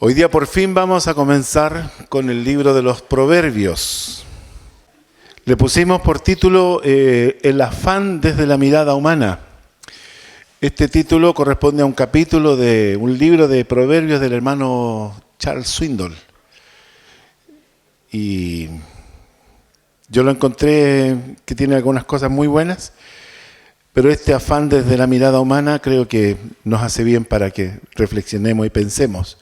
Hoy día por fin vamos a comenzar con el libro de los Proverbios. Le pusimos por título El afán desde la mirada humana. Este título corresponde a un capítulo de un libro de Proverbios del hermano Charles Swindoll. Y yo lo encontré que tiene algunas cosas muy buenas, pero este afán desde la mirada humana creo que nos hace bien para que reflexionemos y pensemos.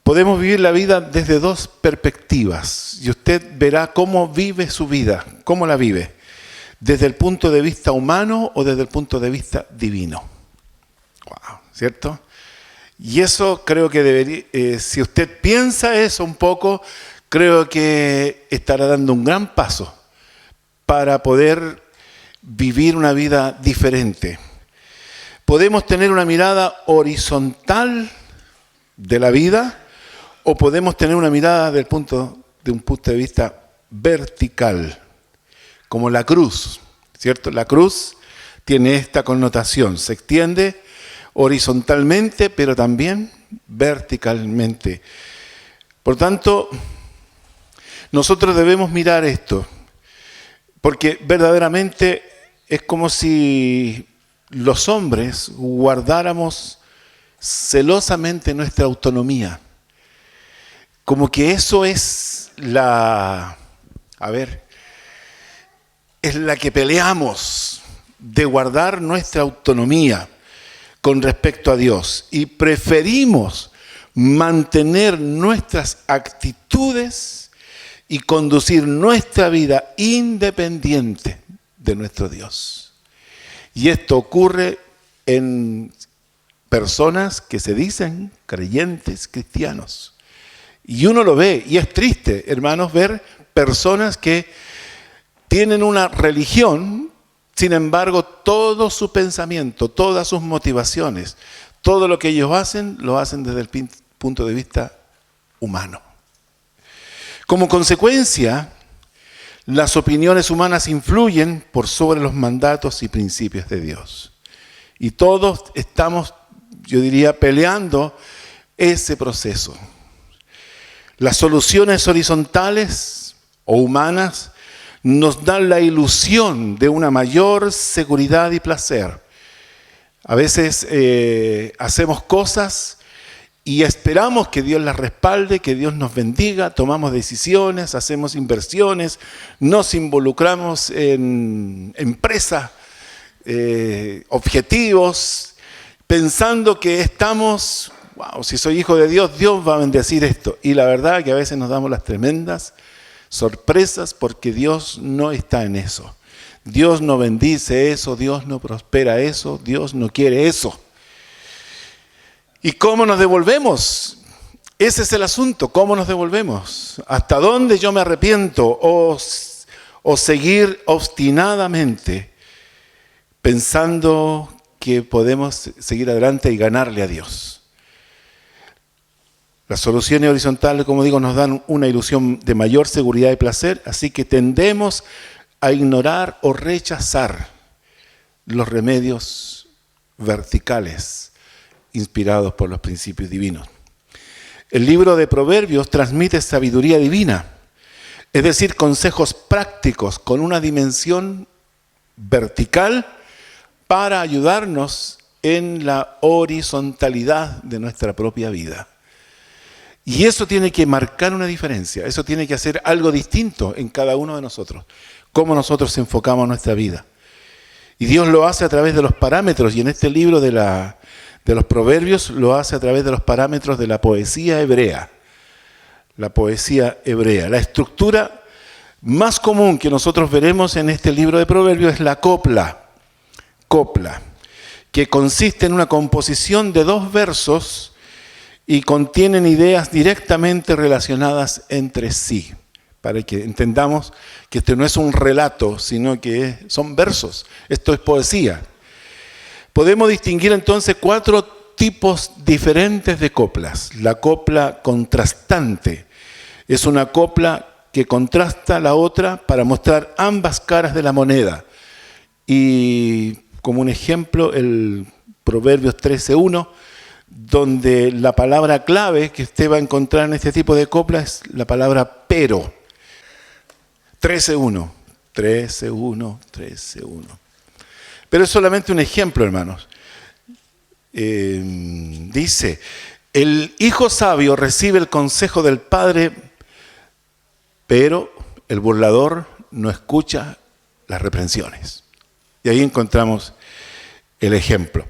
Podemos vivir la vida desde dos perspectivas y usted verá cómo vive su vida, cómo la vive, desde el punto de vista humano o desde el punto de vista divino. Wow, ¿cierto? Y eso creo que debería, si usted piensa eso un poco, creo que estará dando un gran paso para poder vivir una vida diferente. Podemos tener una mirada horizontal de la vida, o podemos tener una mirada de un punto de vista vertical, como la cruz, ¿cierto? La cruz tiene esta connotación, se extiende horizontalmente, pero también verticalmente. Por tanto, nosotros debemos mirar esto, porque verdaderamente es como si los hombres guardáramos celosamente nuestra autonomía. Como que eso es es la que peleamos, de guardar nuestra autonomía con respecto a Dios. Y preferimos mantener nuestras actitudes y conducir nuestra vida independiente de nuestro Dios. Y esto ocurre en personas que se dicen creyentes cristianos. Y uno lo ve, y es triste, hermanos, ver personas que tienen una religión, sin embargo, todo su pensamiento, todas sus motivaciones, todo lo que ellos hacen, lo hacen desde el punto de vista humano. Como consecuencia, las opiniones humanas influyen por sobre los mandatos y principios de Dios. Y todos estamos, yo diría, peleando ese proceso. Las soluciones horizontales o humanas nos dan la ilusión de una mayor seguridad y placer. A veces hacemos cosas y esperamos que Dios las respalde, que Dios nos bendiga, tomamos decisiones, hacemos inversiones, nos involucramos en empresas, objetivos, pensando que estamos... Wow, si soy hijo de Dios, Dios va a bendecir esto. Y la verdad que a veces nos damos las tremendas sorpresas porque Dios no está en eso. Dios no bendice eso, Dios no prospera eso, Dios no quiere eso. ¿Y cómo nos devolvemos? Ese es el asunto, ¿cómo nos devolvemos? ¿Hasta dónde yo me arrepiento o seguir obstinadamente pensando que podemos seguir adelante y ganarle a Dios? Las soluciones horizontales, como digo, nos dan una ilusión de mayor seguridad y placer, así que tendemos a ignorar o rechazar los remedios verticales inspirados por los principios divinos. El libro de Proverbios transmite sabiduría divina, es decir, consejos prácticos con una dimensión vertical para ayudarnos en la horizontalidad de nuestra propia vida. Y eso tiene que marcar una diferencia, eso tiene que hacer algo distinto en cada uno de nosotros, cómo nosotros enfocamos nuestra vida. Y Dios lo hace a través de los parámetros, y en este libro de los Proverbios lo hace a través de los parámetros de la poesía hebrea. La poesía hebrea. La estructura más común que nosotros veremos en este libro de Proverbios es la copla, que consiste en una composición de dos versos y contienen ideas directamente relacionadas entre sí, para que entendamos que este no es un relato, sino que son versos. Esto es poesía. Podemos distinguir entonces 4 tipos diferentes de coplas. La copla contrastante es una copla que contrasta la otra para mostrar ambas caras de la moneda. Y como un ejemplo, el Proverbios 13:1 donde la palabra clave que usted va a encontrar en este tipo de coplas es la palabra pero. 13.1, 13.1, 13.1. Pero es solamente un ejemplo, hermanos. Dice, el hijo sabio recibe el consejo del padre, pero el burlador no escucha las reprensiones. Y ahí encontramos el ejemplo.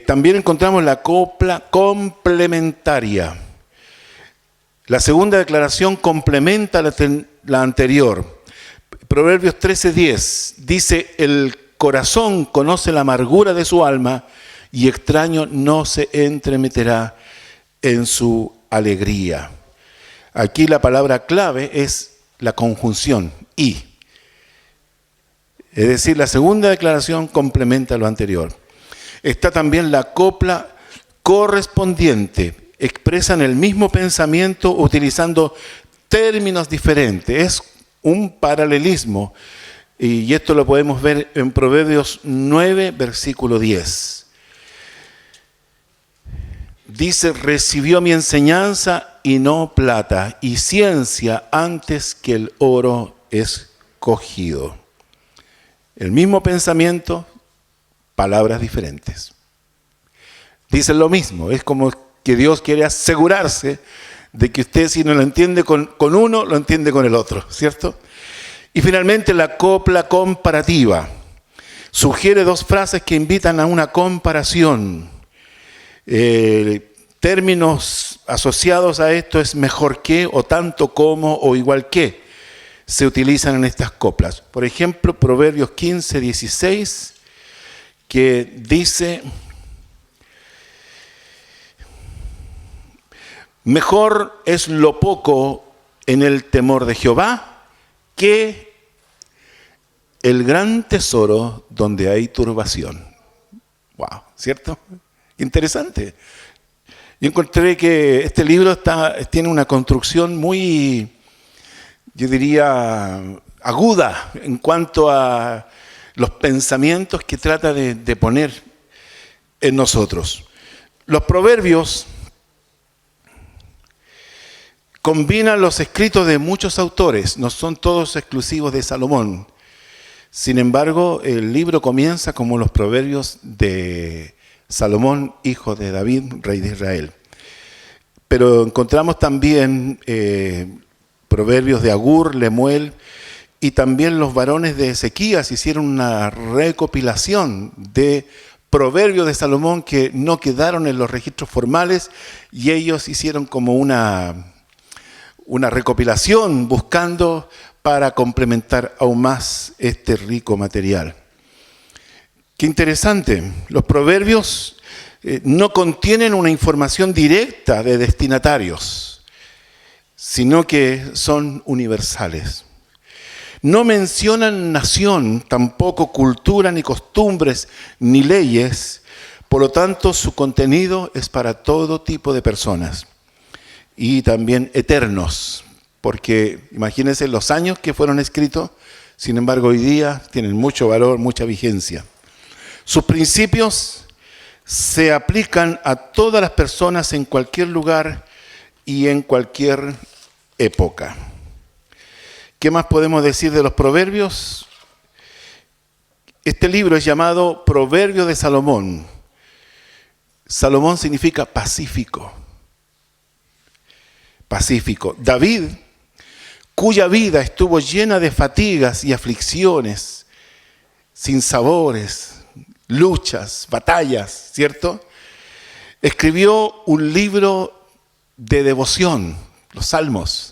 También encontramos la copla complementaria. La segunda declaración complementa la anterior. Proverbios 13:10 dice, el corazón conoce la amargura de su alma y extraño no se entremeterá en su alegría. Aquí la palabra clave es la conjunción y. Es decir, la segunda declaración complementa lo anterior. Está también la copla correspondiente. Expresan el mismo pensamiento utilizando términos diferentes. Es un paralelismo. Y esto lo podemos ver en Proverbios 9, versículo 10. Dice, recibió mi enseñanza y no plata, y ciencia antes que el oro escogido. El mismo pensamiento, palabras diferentes. Dicen lo mismo, es como que Dios quiere asegurarse de que usted, si no lo entiende con uno, lo entiende con el otro, ¿cierto? Y finalmente la copla comparativa. Sugiere dos frases que invitan a una comparación. Términos asociados a esto es mejor que, o tanto como, o igual que, se utilizan en estas coplas. Por ejemplo, Proverbios 15:16, que dice, mejor es lo poco en el temor de Jehová que el gran tesoro donde hay turbación. Wow, ¿cierto? Interesante. Yo encontré que este libro tiene una construcción muy, yo diría, aguda en cuanto a los pensamientos que trata de poner en nosotros. Los proverbios combinan los escritos de muchos autores, no son todos exclusivos de Salomón. Sin embargo, el libro comienza como los proverbios de Salomón, hijo de David, rey de Israel. Pero encontramos también proverbios de Agur, Lemuel, y también los varones de Ezequías hicieron una recopilación de proverbios de Salomón que no quedaron en los registros formales, y ellos hicieron como una recopilación buscando para complementar aún más este rico material. Qué interesante, los proverbios no contienen una información directa de destinatarios, sino que son universales. No mencionan nación, tampoco cultura, ni costumbres, ni leyes, por lo tanto su contenido es para todo tipo de personas. Y también eternos, porque imagínense los años que fueron escritos, sin embargo hoy día tienen mucho valor, mucha vigencia. Sus principios se aplican a todas las personas en cualquier lugar y en cualquier época. ¿Qué más podemos decir de los proverbios? Este libro es llamado Proverbios de Salomón. Salomón significa pacífico. Pacífico. David, cuya vida estuvo llena de fatigas y aflicciones, sinsabores, luchas, batallas, ¿cierto? Escribió un libro de devoción, los Salmos.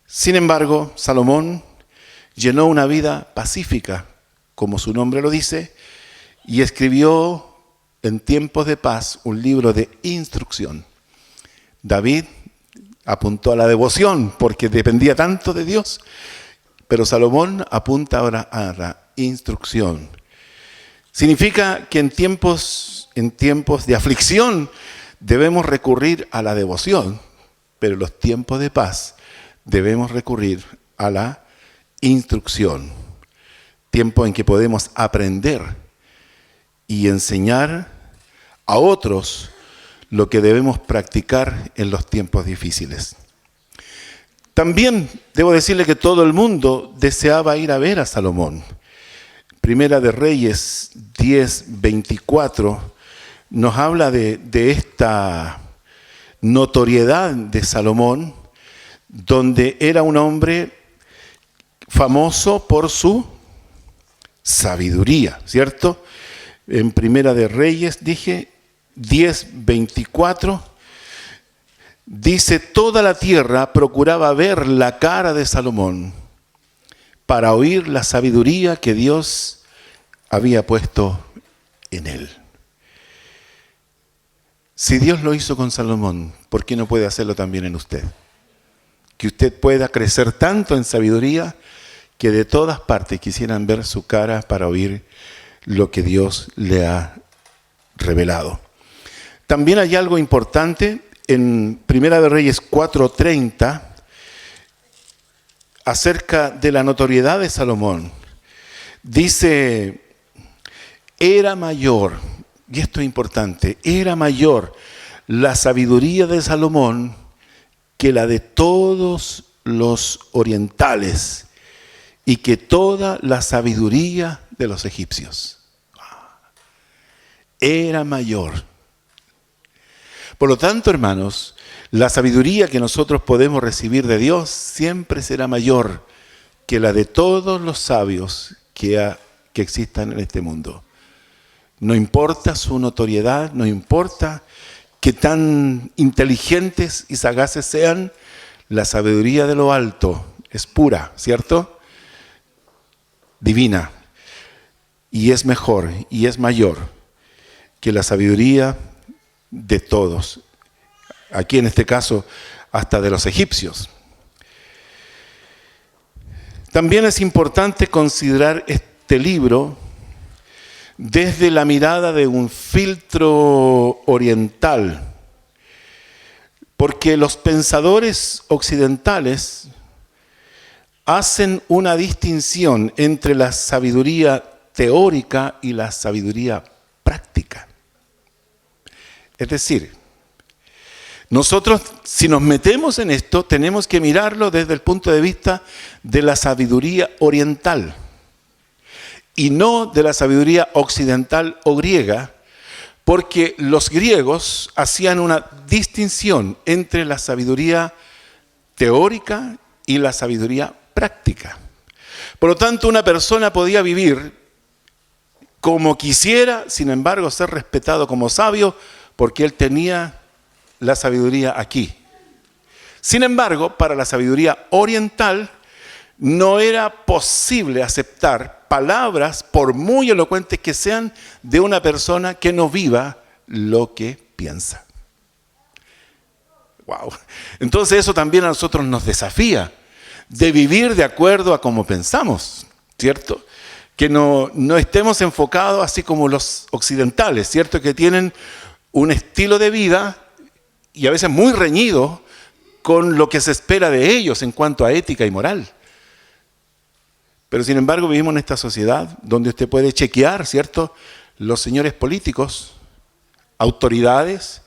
Sin embargo, Salomón llenó una vida pacífica, como su nombre lo dice, y escribió en tiempos de paz un libro de instrucción. David apuntó a la devoción porque dependía tanto de Dios, pero Salomón apunta ahora a la instrucción. Significa que en tiempos de aflicción debemos recurrir a la devoción, pero en los tiempos de paz debemos recurrir a la instrucción. Tiempo en que podemos aprender y enseñar a otros lo que debemos practicar en los tiempos difíciles. También debo decirle que todo el mundo deseaba ir a ver a Salomón. Primera de Reyes 10:24 nos habla de esta notoriedad de Salomón, donde era un hombre famoso por su sabiduría, ¿cierto? En Primera de Reyes, dije, 10:24, dice, toda la tierra procuraba ver la cara de Salomón para oír la sabiduría que Dios había puesto en él. Si Dios lo hizo con Salomón, ¿por qué no puede hacerlo también en usted? Que usted pueda crecer tanto en sabiduría que de todas partes quisieran ver su cara para oír lo que Dios le ha revelado. También hay algo importante en Primera de Reyes 4:30 acerca de la notoriedad de Salomón. Dice, era mayor, y esto es importante, era mayor la sabiduría de Salomón que la de todos los orientales y que toda la sabiduría de los egipcios. Era mayor. Por lo tanto, hermanos, la sabiduría que nosotros podemos recibir de Dios siempre será mayor que la de todos los sabios que existan en este mundo. No importa su notoriedad, no importa qué tan inteligentes y sagaces sean, la sabiduría de lo alto es pura, ¿cierto? Divina. Y es mejor y es mayor que la sabiduría de todos. Aquí en este caso, hasta de los egipcios. También es importante considerar este libro desde la mirada de un filtro oriental, porque los pensadores occidentales hacen una distinción entre la sabiduría teórica y la sabiduría práctica. Es decir, nosotros, si nos metemos en esto, tenemos que mirarlo desde el punto de vista de la sabiduría oriental y no de la sabiduría occidental o griega, porque los griegos hacían una distinción entre la sabiduría teórica y la sabiduría práctica. Por lo tanto, una persona podía vivir como quisiera, sin embargo, ser respetado como sabio, porque él tenía la sabiduría aquí. Sin embargo, para la sabiduría oriental no era posible aceptar palabras, por muy elocuentes que sean, de una persona que no viva lo que piensa. Wow. Entonces eso también a nosotros nos desafía de vivir de acuerdo a cómo pensamos, ¿cierto? Que no estemos enfocados así como los occidentales, ¿cierto? Que tienen un estilo de vida y a veces muy reñido con lo que se espera de ellos en cuanto a ética y moral. Pero sin embargo vivimos en esta sociedad donde usted puede chequear, ¿cierto? Los señores políticos, autoridades,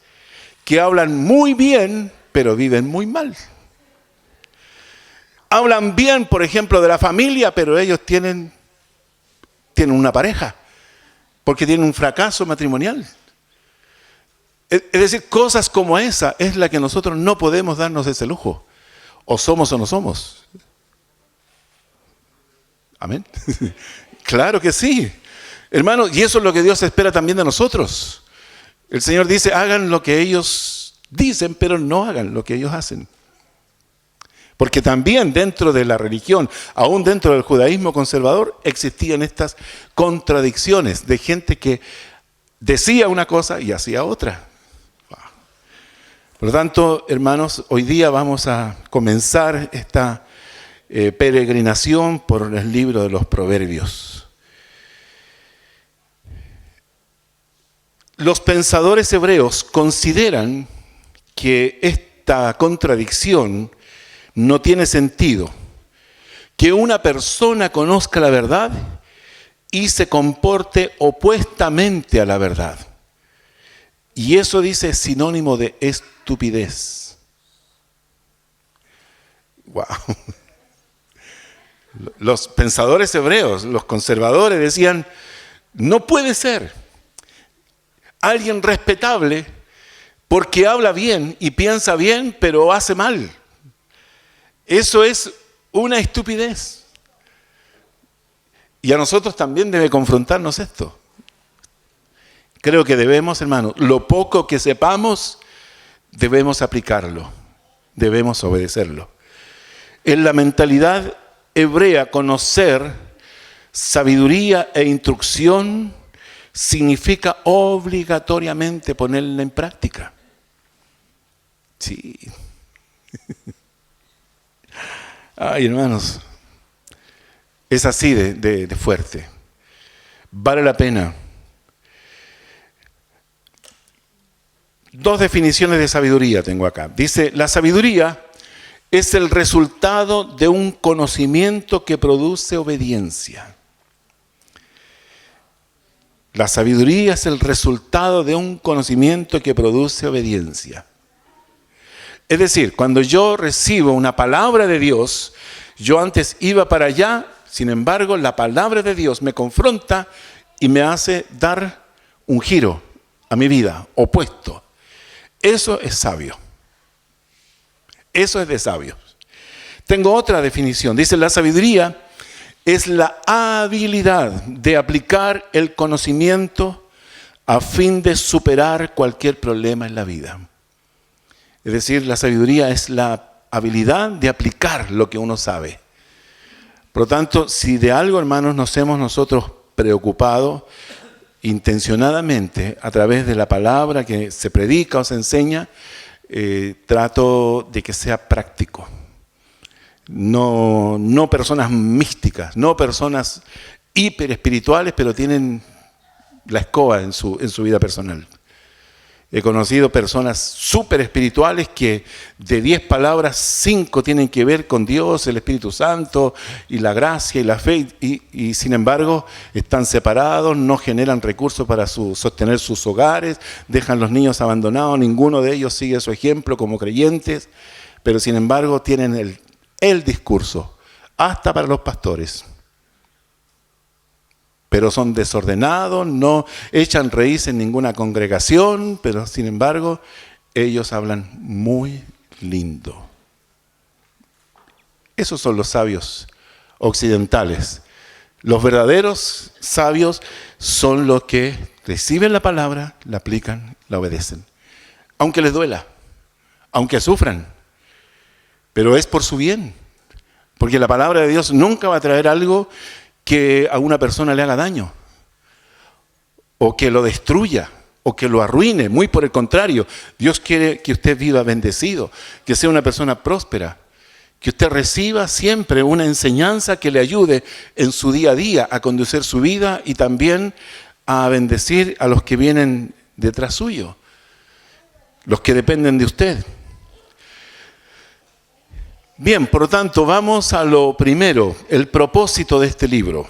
que hablan muy bien, pero viven muy mal. Hablan bien, por ejemplo, de la familia, pero ellos tienen una pareja, porque tienen un fracaso matrimonial. Es decir, cosas como esa es la que nosotros no podemos darnos ese lujo. O somos o no somos. Amén. Claro que sí. Hermanos, y eso es lo que Dios espera también de nosotros. El Señor dice, hagan lo que ellos dicen, pero no hagan lo que ellos hacen. Porque también dentro de la religión, aún dentro del judaísmo conservador, existían estas contradicciones de gente que decía una cosa y hacía otra. Por lo tanto, hermanos, hoy día vamos a comenzar esta peregrinación por el libro de los Proverbios. Los pensadores hebreos consideran que esta contradicción no tiene sentido, que una persona conozca la verdad y se comporte opuestamente a la verdad. Y eso dice es sinónimo de estupidez. Wow. Los pensadores hebreos, los conservadores decían, no puede ser alguien respetable porque habla bien y piensa bien, pero hace mal. Eso es una estupidez. Y a nosotros también debe confrontarnos esto. Creo que debemos, hermanos, lo poco que sepamos, debemos aplicarlo, debemos obedecerlo. En la mentalidad hebrea, conocer sabiduría e instrucción significa obligatoriamente ponerla en práctica. Sí. Ay, hermanos, es así de fuerte. Vale la pena. Dos definiciones de sabiduría tengo acá. Dice, la sabiduría es el resultado de un conocimiento que produce obediencia. La sabiduría es el resultado de un conocimiento que produce obediencia. Es decir, cuando yo recibo una palabra de Dios, yo antes iba para allá, sin embargo, la palabra de Dios me confronta y me hace dar un giro a mi vida, opuesto. Eso es sabio. Eso es de sabios. Tengo otra definición. Dice, la sabiduría es la habilidad de aplicar el conocimiento a fin de superar cualquier problema en la vida. Es decir, la sabiduría es la habilidad de aplicar lo que uno sabe. Por lo tanto, si de algo, hermanos, nos hemos nosotros preocupado intencionadamente a través de la palabra que se predica o se enseña, trato de que sea práctico. No personas místicas, no personas hiper espirituales, pero tienen la escoba en su vida personal. He conocido personas súper espirituales que de 10 palabras, 5 tienen que ver con Dios, el Espíritu Santo y la gracia y la fe, y sin embargo están separados, no generan recursos para sostener sus hogares, dejan los niños abandonados, ninguno de ellos sigue su ejemplo como creyentes, pero sin embargo tienen el discurso, hasta para los pastores. Pero son desordenados, no echan raíz en ninguna congregación, pero sin embargo, ellos hablan muy lindo. Esos son los sabios occidentales. Los verdaderos sabios son los que reciben la palabra, la aplican, la obedecen. Aunque les duela, aunque sufran, pero es por su bien. Porque la palabra de Dios nunca va a traer algo que a una persona le haga daño, o que lo destruya, o que lo arruine. Muy por el contrario, Dios quiere que usted viva bendecido, que sea una persona próspera, que usted reciba siempre una enseñanza que le ayude en su día a día a conducir su vida y también a bendecir a los que vienen detrás suyo, los que dependen de usted. Bien, por lo tanto, vamos a lo primero, el propósito de este libro.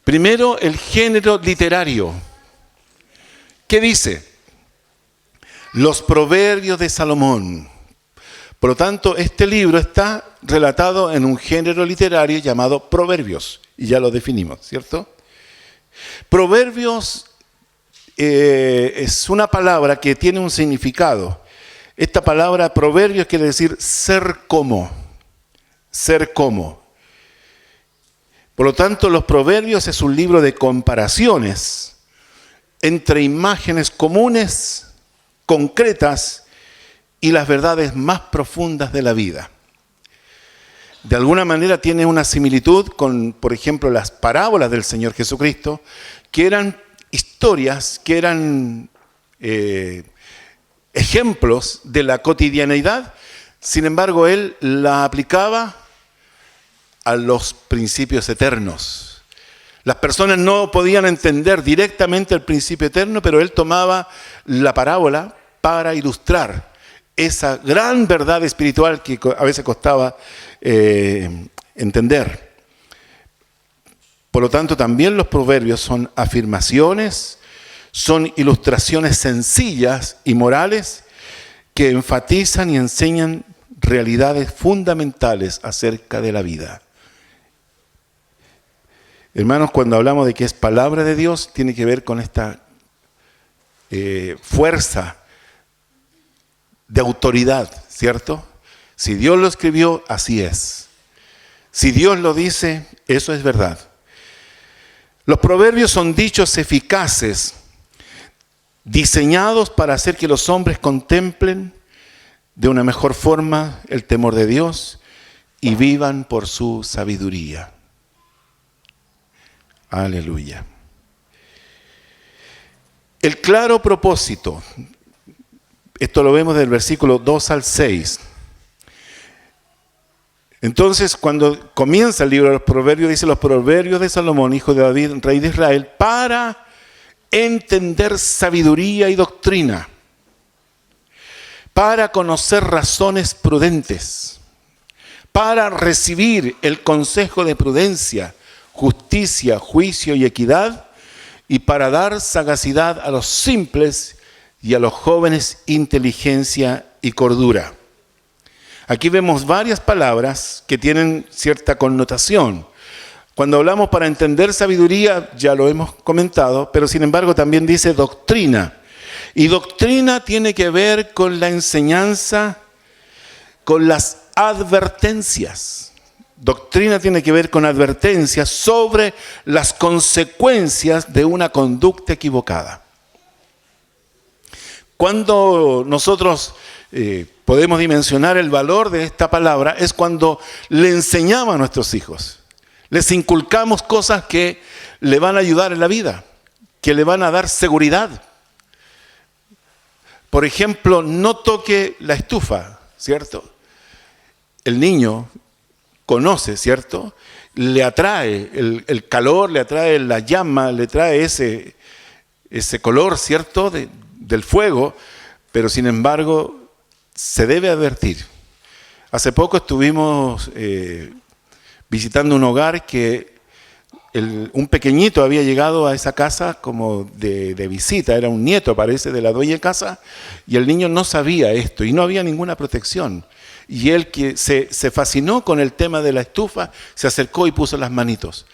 Primero, el género literario. ¿Qué dice? Los proverbios de Salomón. Por lo tanto, este libro está relatado en un género literario llamado proverbios, y ya lo definimos, ¿cierto? Proverbios es una palabra que tiene un significado. Esta palabra proverbios quiere decir ser como, ser como. Por lo tanto, los proverbios es un libro de comparaciones entre imágenes comunes, concretas y las verdades más profundas de la vida. De alguna manera tiene una similitud con, por ejemplo, las parábolas del Señor Jesucristo, que eran historias, que eran ejemplos de la cotidianeidad. Sin embargo, él la aplicaba a los principios eternos. Las personas no podían entender directamente el principio eterno, pero él tomaba la parábola para ilustrar esa gran verdad espiritual que a veces costaba entender. Por lo tanto, también los proverbios son afirmaciones, Son ilustraciones sencillas y morales que enfatizan y enseñan realidades fundamentales acerca de la vida. Hermanos, cuando hablamos de que es palabra de Dios, tiene que ver con esta fuerza de autoridad, ¿cierto? Si Dios lo escribió, así es. Si Dios lo dice, eso es verdad. Los proverbios son dichos eficaces, diseñados para hacer que los hombres contemplen de una mejor forma el temor de Dios y vivan por su sabiduría. Aleluya. El claro propósito, esto lo vemos del versículo 2 al 6. Entonces, cuando comienza el libro de los Proverbios, dice los Proverbios de Salomón, hijo de David, rey de Israel, para entender sabiduría y doctrina, para conocer razones prudentes, para recibir el consejo de prudencia, justicia, juicio y equidad, y para dar sagacidad a los simples y a los jóvenes inteligencia y cordura. Aquí vemos varias palabras que tienen cierta connotación. Cuando hablamos para entender sabiduría, ya lo hemos comentado, pero sin embargo también dice doctrina. Y doctrina tiene que ver con la enseñanza, con las advertencias. Doctrina tiene que ver con advertencias sobre las consecuencias de una conducta equivocada. Cuando nosotros podemos dimensionar el valor de esta palabra es cuando le enseñamos a nuestros hijos. Les inculcamos cosas que le van a ayudar en la vida, que le van a dar seguridad. Por ejemplo, no toque la estufa, ¿cierto? El niño conoce, ¿cierto? Le atrae el calor, le atrae la llama, le trae ese color, ¿cierto? Del fuego, pero sin embargo se debe advertir. Hace poco estuvimos visitando un hogar que un pequeñito había llegado a esa casa como de visita, era un nieto parece de la dueña de casa, y el niño no sabía esto y no había ninguna protección. Y él que se fascinó con el tema de la estufa, se acercó y puso las manitos.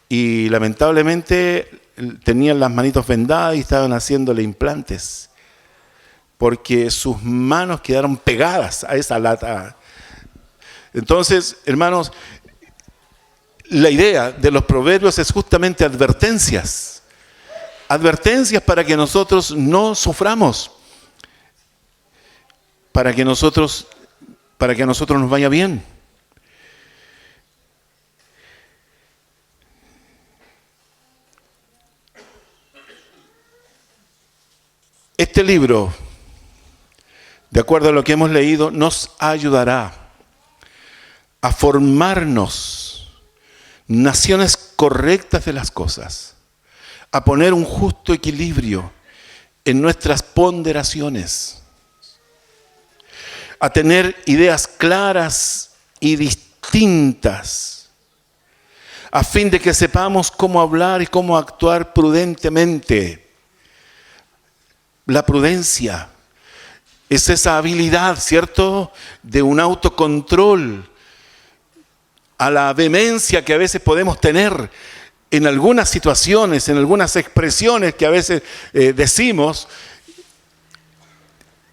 Y lamentablemente tenían las manitos vendadas y estaban haciéndole implantes, porque sus manos quedaron pegadas a esa lata. Entonces, hermanos, la idea de los proverbios es justamente advertencias. Advertencias para que nosotros no suframos. Para que a nosotros nos vaya bien. Este libro, de acuerdo a lo que hemos leído, nos ayudará a formarnos naciones correctas de las cosas, a poner un justo equilibrio en nuestras ponderaciones, a tener ideas claras y distintas, a fin de que sepamos cómo hablar y cómo actuar prudentemente. La prudencia es esa habilidad, ¿cierto?, de un autocontrol a la vehemencia que a veces podemos tener en algunas situaciones, en algunas expresiones que a veces decimos.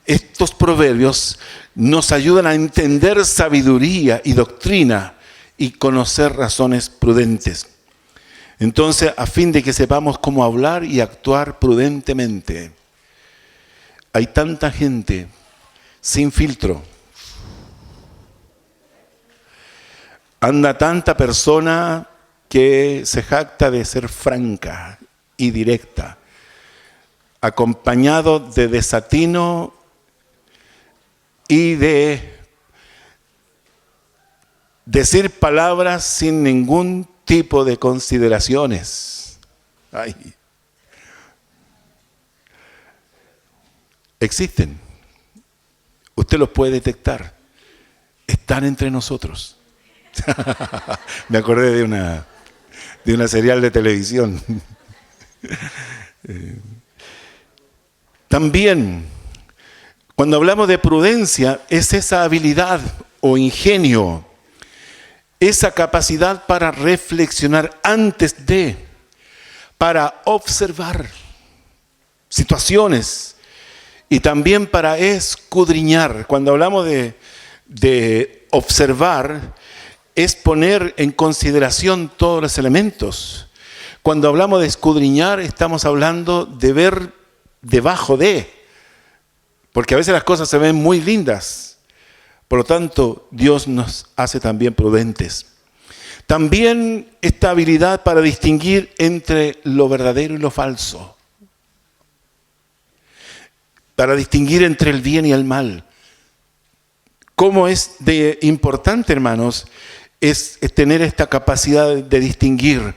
Estos proverbios nos ayudan a entender sabiduría y doctrina y conocer razones prudentes. Entonces, a fin de que sepamos cómo hablar y actuar prudentemente. Hay tanta gente sin filtro. Anda tanta persona que se jacta de ser franca y directa, acompañado de desatino y de decir palabras sin ningún tipo de consideraciones. Ay. Existen. Usted los puede detectar. Están entre nosotros. Me acordé de una serial de televisión. También, cuando hablamos de prudencia, es esa habilidad o ingenio, esa capacidad para reflexionar antes de, para observar situaciones y también para escudriñar. Cuando hablamos de observar, es poner en consideración todos los elementos. Cuando hablamos de escudriñar, estamos hablando de ver debajo de, porque a veces las cosas se ven muy lindas. Por lo tanto, Dios nos hace también prudentes. También esta habilidad para distinguir entre lo verdadero y lo falso. Para distinguir entre el bien y el mal. ¿Cómo es de importante, hermanos, es tener esta capacidad de distinguir?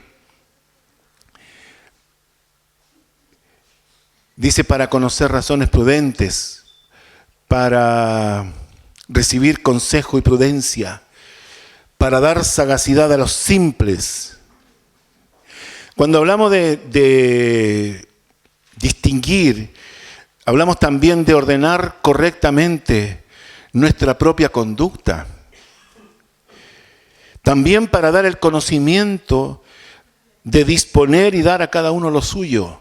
Dice, para conocer razones prudentes, para recibir consejo y prudencia, para dar sagacidad a los simples. Cuando hablamos de distinguir, hablamos también de ordenar correctamente nuestra propia conducta. También para dar el conocimiento de disponer y dar a cada uno lo suyo.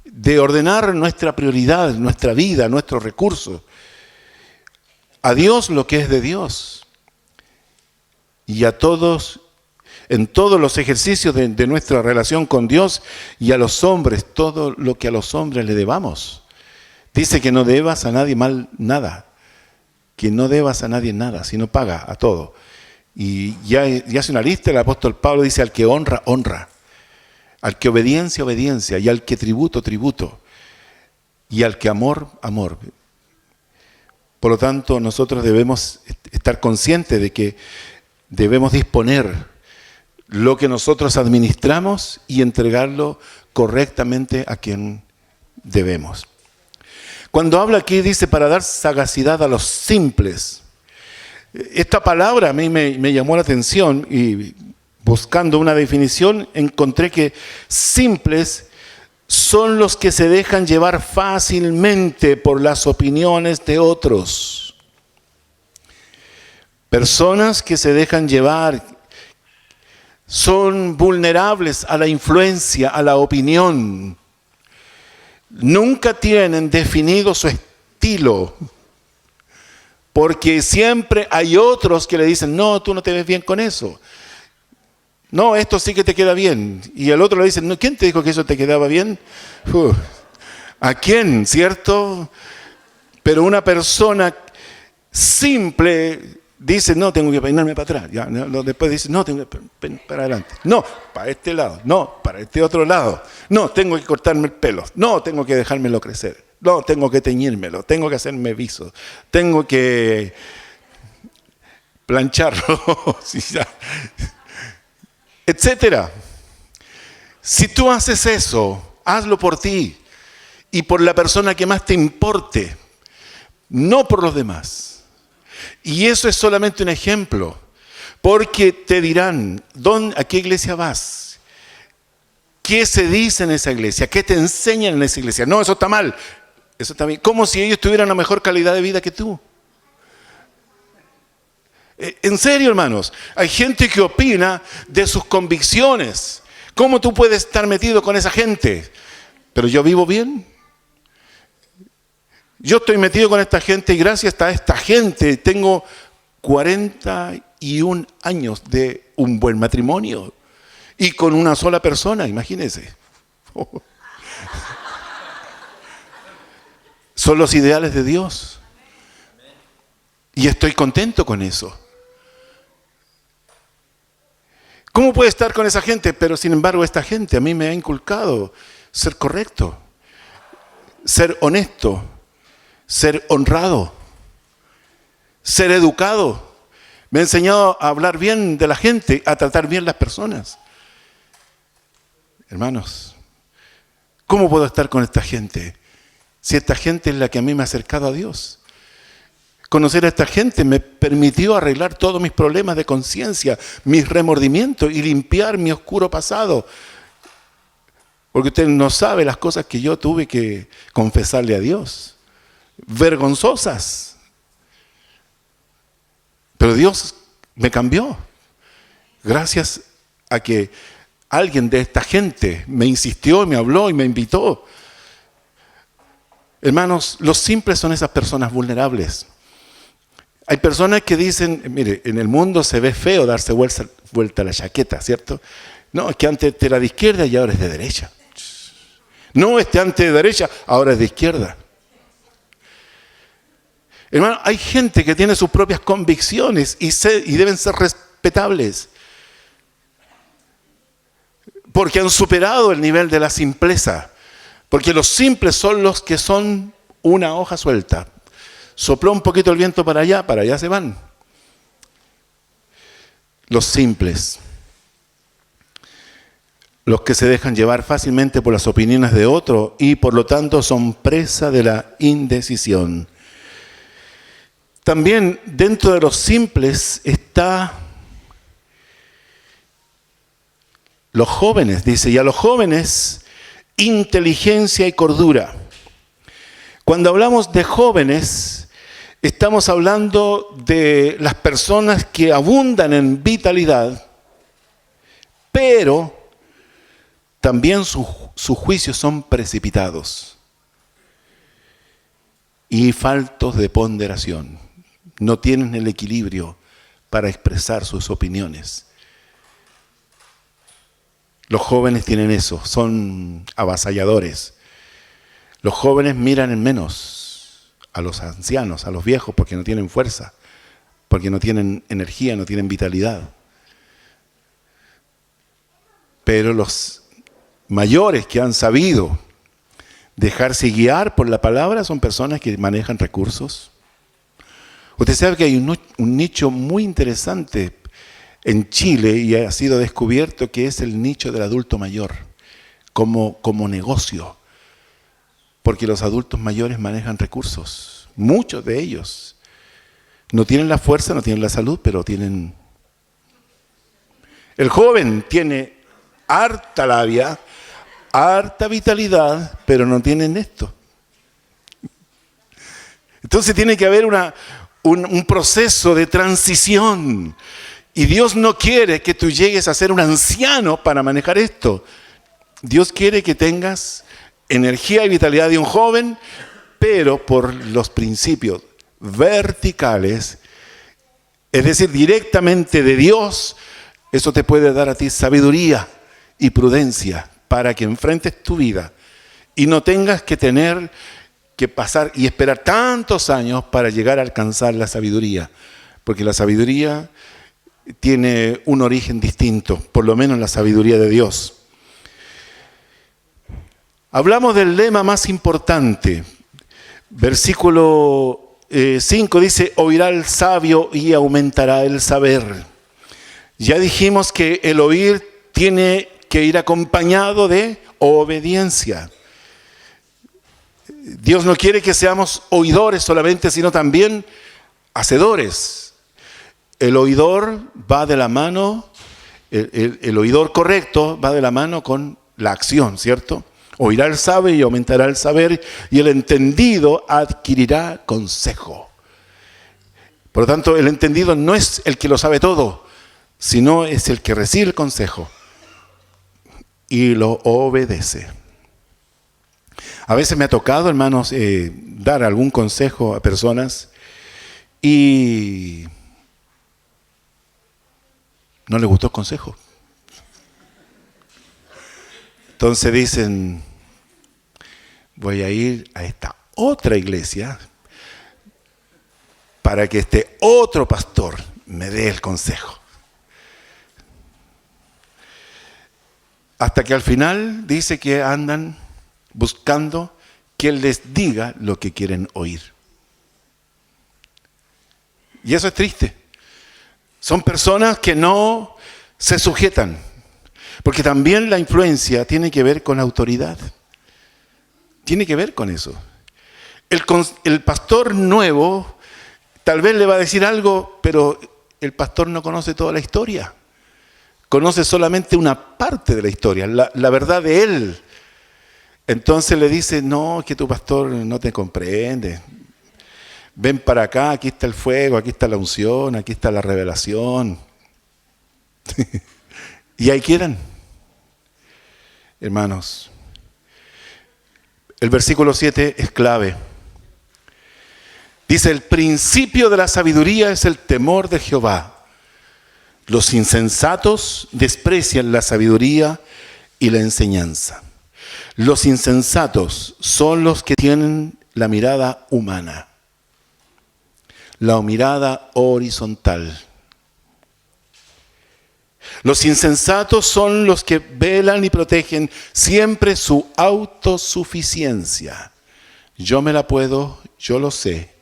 De ordenar nuestra prioridad, nuestra vida, nuestros recursos. A Dios lo que es de Dios. Y a todos, en todos los ejercicios de nuestra relación con Dios y a los hombres, todo lo que a los hombres le debamos. Dice que no debas a nadie mal nada. Que no debas a nadie nada, sino paga a todo. Y ya hace una lista, el apóstol Pablo dice, al que honra, honra. Al que obediencia, obediencia. Y al que tributo, tributo. Y al que amor, amor. Por lo tanto, nosotros debemos estar conscientes de que debemos disponer lo que nosotros administramos y entregarlo correctamente a quien debemos. Cuando habla aquí, dice, para dar sagacidad a los simples. Esta palabra a mí me llamó la atención y buscando una definición encontré que simples son los que se dejan llevar fácilmente por las opiniones de otros. Personas que se dejan llevar son vulnerables a la influencia, a la opinión. Nunca tienen definido su estilo, porque siempre hay otros que le dicen, no, tú no te ves bien con eso. No, esto sí que te queda bien. Y el otro le dice, no, ¿quién te dijo que eso te quedaba bien? ¿A quién? ¿Cierto? Pero una persona simple dice, no, tengo que peinarme para atrás. Ya, después dice, no, tengo que peinar para adelante. No, para este lado. No, para este otro lado. No, tengo que cortarme el pelo. No, tengo que dejármelo crecer. No, tengo que teñírmelo. Tengo que hacerme viso. Tengo que plancharlo. Etcétera. Si tú haces eso, hazlo por ti y por la persona que más te importe, no por los demás. Y eso es solamente un ejemplo, porque te dirán, ¿a qué iglesia vas? ¿Qué se dice en esa iglesia? ¿Qué te enseñan en esa iglesia? No, eso está mal, eso está bien. Como si ellos tuvieran una mejor calidad de vida que tú. En serio, hermanos, hay gente que opina de sus convicciones. ¿Cómo tú puedes estar metido con esa gente? Pero yo vivo bien. Yo estoy metido con esta gente y gracias a esta gente tengo 41 años de un buen matrimonio. Y con una sola persona, imagínense. Son los ideales de Dios. Y estoy contento con eso. ¿Cómo puede estar con esa gente? Pero sin embargo esta gente a mí me ha inculcado ser correcto, ser honesto, ser honrado, ser educado. Me ha enseñado a hablar bien de la gente, a tratar bien las personas. Hermanos, ¿cómo puedo estar con esta gente? Si esta gente es la que a mí me ha acercado a Dios. Conocer a esta gente me permitió arreglar todos mis problemas de conciencia, mis remordimientos y limpiar mi oscuro pasado. Porque usted no sabe las cosas que yo tuve que confesarle a Dios. Vergonzosas. Pero Dios me cambió. Gracias a que alguien de esta gente me insistió, me habló y me invitó. Hermanos, los simples son esas personas vulnerables. Hay personas que dicen, mire, en el mundo se ve feo darse vuelta a la chaqueta, ¿cierto? No, es que antes era de izquierda y ahora es de derecha. No, antes de derecha, ahora es de izquierda. Hermano, hay gente que tiene sus propias convicciones y deben ser respetables. Porque han superado el nivel de la simpleza. Porque los simples son los que son una hoja suelta. Sopló un poquito el viento para allá se van. Los simples. Los que se dejan llevar fácilmente por las opiniones de otro y por lo tanto son presa de la indecisión. También dentro de los simples está los jóvenes, dice, y a los jóvenes inteligencia y cordura. Cuando hablamos de jóvenes, estamos hablando de las personas que abundan en vitalidad, pero también sus juicios son precipitados y faltos de ponderación. No tienen el equilibrio para expresar sus opiniones. Los jóvenes tienen eso, son avasalladores. Los jóvenes miran en menos a los ancianos, a los viejos, porque no tienen fuerza, porque no tienen energía, no tienen vitalidad. Pero los mayores que han sabido dejarse guiar por la palabra son personas que manejan recursos. Usted sabe que hay un nicho muy interesante en Chile y ha sido descubierto que es el nicho del adulto mayor como negocio. Porque los adultos mayores manejan recursos, muchos de ellos. No tienen la fuerza, no tienen la salud, pero tienen... El joven tiene harta labia, harta vitalidad, pero no tienen esto. Entonces tiene que haber un proceso de transición. Y Dios no quiere que tú llegues a ser un anciano para manejar esto. Dios quiere que tengas energía y vitalidad de un joven, pero por los principios verticales, es decir, directamente de Dios. Eso te puede dar a ti sabiduría y prudencia para que enfrentes tu vida y no tengas que tener que pasar y esperar tantos años para llegar a alcanzar la sabiduría, porque la sabiduría tiene un origen distinto, por lo menos la sabiduría de Dios. Hablamos del lema más importante. Versículo 5 dice, oirá el sabio y aumentará el saber. Ya dijimos que el oír tiene que ir acompañado de obediencia. Dios no quiere que seamos oidores solamente, sino también hacedores. El oidor va de la mano, el oidor correcto va de la mano con la acción, ¿cierto? Oirá el sabio y aumentará el saber, y el entendido adquirirá consejo. Por lo tanto, el entendido no es el que lo sabe todo, sino es el que recibe el consejo y lo obedece. A veces me ha tocado, hermanos, dar algún consejo a personas y no les gustó el consejo. Entonces dicen, voy a ir a esta otra iglesia para que este otro pastor me dé el consejo. Hasta que al final dice que andan buscando que Él les diga lo que quieren oír. Y eso es triste. Son personas que no se sujetan. Porque también la influencia tiene que ver con la autoridad. Tiene que ver con eso. El pastor nuevo tal vez le va a decir algo, pero el pastor no conoce toda la historia. Conoce solamente una parte de la historia, la verdad de él. Entonces le dice, no, es que tu pastor no te comprende. Ven para acá, aquí está el fuego, aquí está la unción, aquí está la revelación. Y ahí quedan. Hermanos, el versículo 7 es clave. Dice, el principio de la sabiduría es el temor de Jehová. Los insensatos desprecian la sabiduría y la enseñanza. Los insensatos son los que tienen la mirada humana, la mirada horizontal. Los insensatos son los que velan y protegen siempre su autosuficiencia. Yo me la puedo, yo lo sé.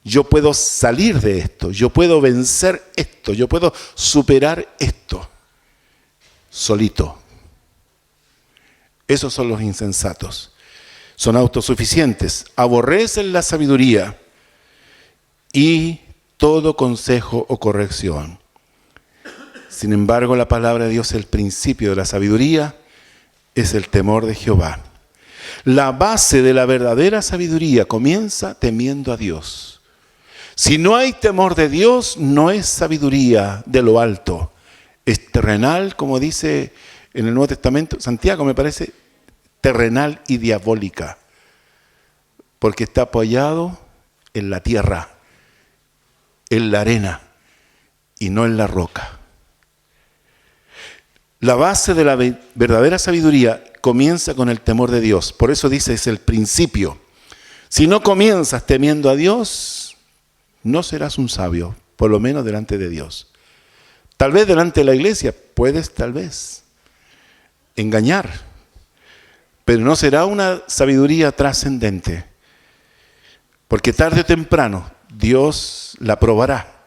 Yo puedo salir de esto, yo puedo vencer esto, yo puedo superar esto solito. Esos son los insensatos. Son autosuficientes, aborrecen la sabiduría y todo consejo o corrección. Sin embargo, la palabra de Dios, el principio de la sabiduría, es el temor de Jehová. La base de la verdadera sabiduría comienza temiendo a Dios. Si no hay temor de Dios, no es sabiduría de lo alto. Es terrenal, como dice en el Nuevo Testamento, Santiago me parece, terrenal y diabólica. Porque está apoyado en la tierra, en la arena y no en la roca. La base de la verdadera sabiduría comienza con el temor de Dios. Por eso dice, es el principio. Si no comienzas temiendo a Dios, no serás un sabio, por lo menos delante de Dios. Tal vez delante de la iglesia puedes, tal vez, engañar, pero no será una sabiduría trascendente, porque tarde o temprano Dios la probará.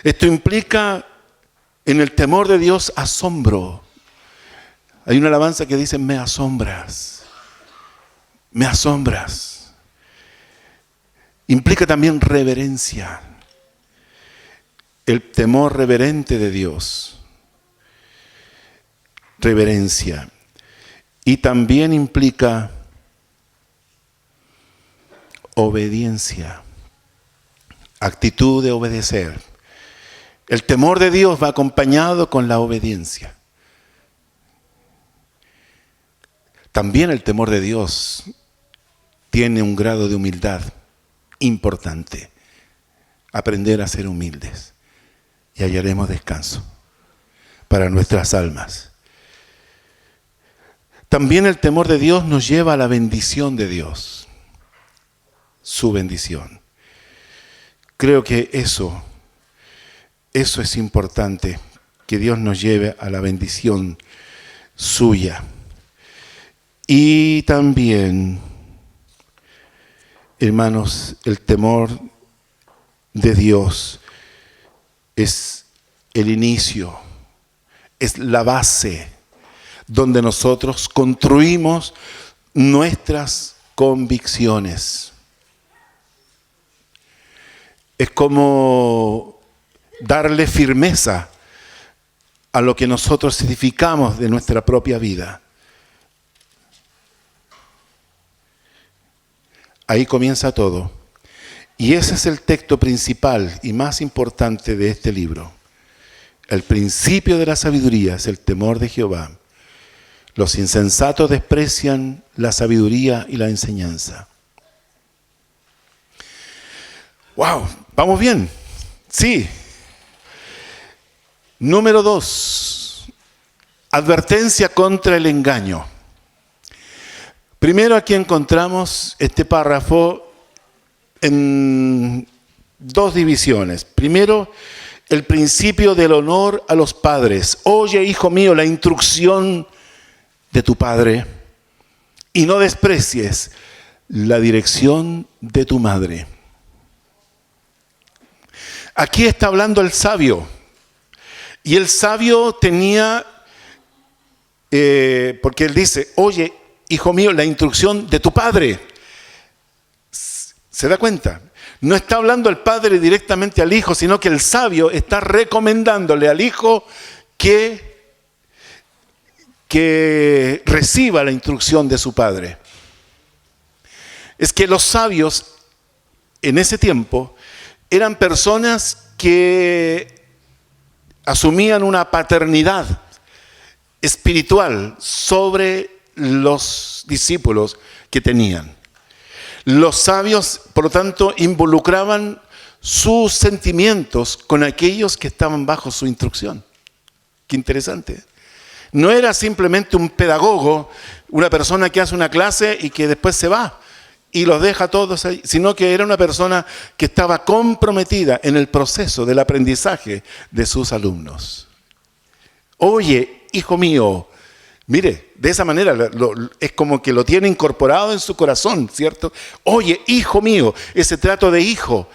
Esto implica en el temor de Dios asombro. Hay una alabanza que dice, me asombras, me asombras. Implica también reverencia, el temor reverente de Dios, reverencia. Y también implica obediencia, actitud de obedecer. El temor de Dios va acompañado con la obediencia. También el temor de Dios tiene un grado de humildad importante. Aprender a ser humildes y hallaremos descanso para nuestras almas. También el temor de Dios nos lleva a la bendición de Dios, su bendición. Creo que eso es importante, que Dios nos lleve a la bendición suya. Y también, hermanos, el temor de Dios es el inicio, es la base donde nosotros construimos nuestras convicciones. Es como darle firmeza a lo que nosotros edificamos de nuestra propia vida. Ahí comienza todo. Y ese es el texto principal y más importante de este libro. El principio de la sabiduría es el temor de Jehová. Los insensatos desprecian la sabiduría y la enseñanza. ¡Wow! ¿Vamos bien? Sí. Número 2. Advertencia contra el engaño. Primero aquí encontramos este párrafo en dos divisiones. Primero, el principio del honor a los padres. Oye, hijo mío, la instrucción de tu padre y no desprecies la dirección de tu madre. Aquí está hablando el sabio. Y el sabio tenía, porque él dice, oye, hijo mío, la instrucción de tu padre. ¿Se da cuenta? No está hablando el padre directamente al hijo, sino que el sabio está recomendándole al hijo que que reciba la instrucción de su padre. Es que los sabios en ese tiempo eran personas que asumían una paternidad espiritual sobre los discípulos que tenían. Los sabios, por lo tanto, involucraban sus sentimientos con aquellos que estaban bajo su instrucción. Qué interesante. No era simplemente un pedagogo, una persona que hace una clase y que después se va y los deja todos ahí, sino que era una persona que estaba comprometida en el proceso del aprendizaje de sus alumnos. Oye, hijo mío, mire, de esa manera es como que lo tiene incorporado en su corazón, ¿cierto? Oye, hijo mío, ese trato de hijo.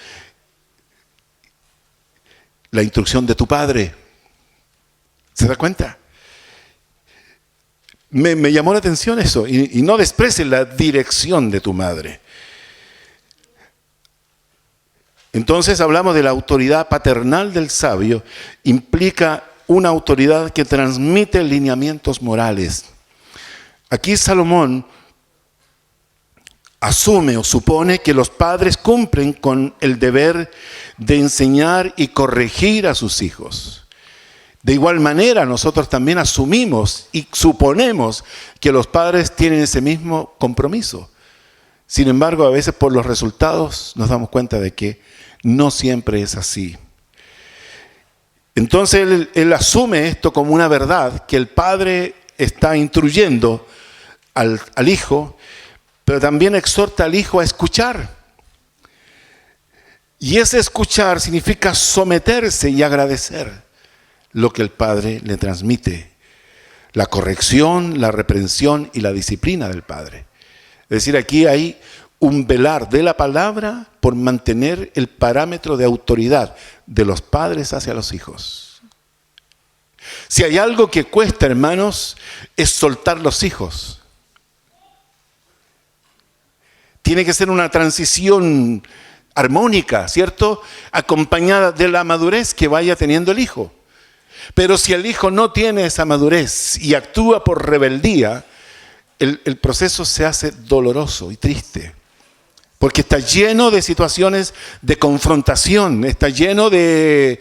La instrucción de tu padre. ¿Se da cuenta? Me llamó la atención eso. Y no desprecies la dirección de tu madre. Entonces hablamos de la autoridad paternal del sabio. Implica una autoridad que transmite lineamientos morales. Aquí Salomón asume o supone que los padres cumplen con el deber de enseñar y corregir a sus hijos. De igual manera, nosotros también asumimos y suponemos que los padres tienen ese mismo compromiso. Sin embargo, a veces por los resultados nos damos cuenta de que no siempre es así. Entonces él asume esto como una verdad, que el padre está instruyendo al hijo, pero también exhorta al hijo a escuchar. Y ese escuchar significa someterse y agradecer lo que el padre le transmite. La corrección, la reprensión y la disciplina del padre. Es decir, aquí hay un velar de la palabra por mantener el parámetro de autoridad de los padres hacia los hijos. Si hay algo que cuesta, hermanos, es soltar los hijos. Tiene que ser una transición armónica, ¿cierto? Acompañada de la madurez que vaya teniendo el hijo. Pero si el hijo no tiene esa madurez y actúa por rebeldía, el proceso se hace doloroso y triste. Porque está lleno de situaciones de confrontación, está lleno de